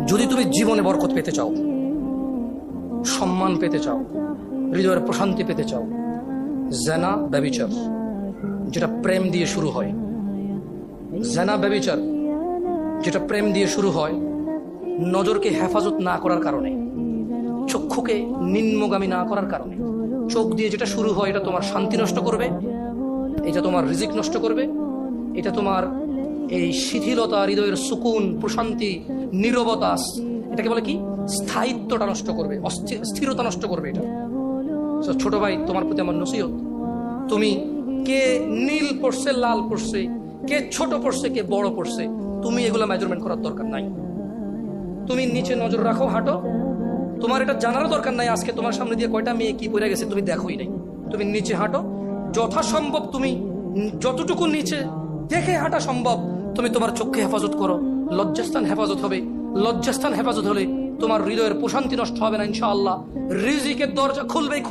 যদি তুমি জীবনে বরকত পেতে চাও, সম্মান পেতে চাও, হৃদয়ের প্রশান্তি পেতে চাও, জেনা ব্যভিচার যেটা প্রেম দিয়ে শুরু হয়, জেনা ব্যভিচার যেটা প্রেম দিয়ে শুরু হয়, নজরকে হেফাজত না করার কারণে, চক্ষুকে নিম্নগামী না করার কারণে, চোখ দিয়ে যেটা শুরু হয় এটা তোমার শান্তি নষ্ট করবে, এটা তোমার রিজিক নষ্ট করবে, এটা তোমার এই শিথিলতা, হৃদয়ের সুকুন, প্রশান্তি, নীরবতা, এটাকে বলে কি স্থায়িত্বটা নষ্ট করবে, স্থিরতা নষ্ট করবে এটা। ছোট ভাই, তোমার প্রতি আমার নসিহত, তুমি কে নীল পড়ছে, লাল পড়ছে, কে ছোট পড়ছে, কে বড় পড়ছে, তুমি এগুলো মেজারমেন্ট করার দরকার নাই। তুমি নিচে নজর রাখো, হাঁটো, তোমার এটা জানারও দরকার নাই আজকে তোমার সামনে দিয়ে কয়টা মেয়ে কি পড়ে গেছে তুমি দেখোই নাই। তুমি নিচে হাঁটো, যথাসম্ভব তুমি যতটুকু নিচে দেখে হাঁটা সম্ভব তুমি তোমার চোখে হেফাজত করো। লজ্জাস্থান হেফাজত হবে, লজ্জাস্থান হেফাজত হলে তোমার হৃদয়ের প্রশান্তি নষ্ট হবে না ইনশাআল্লাহ। রিজিকের দরজা খুলবেই।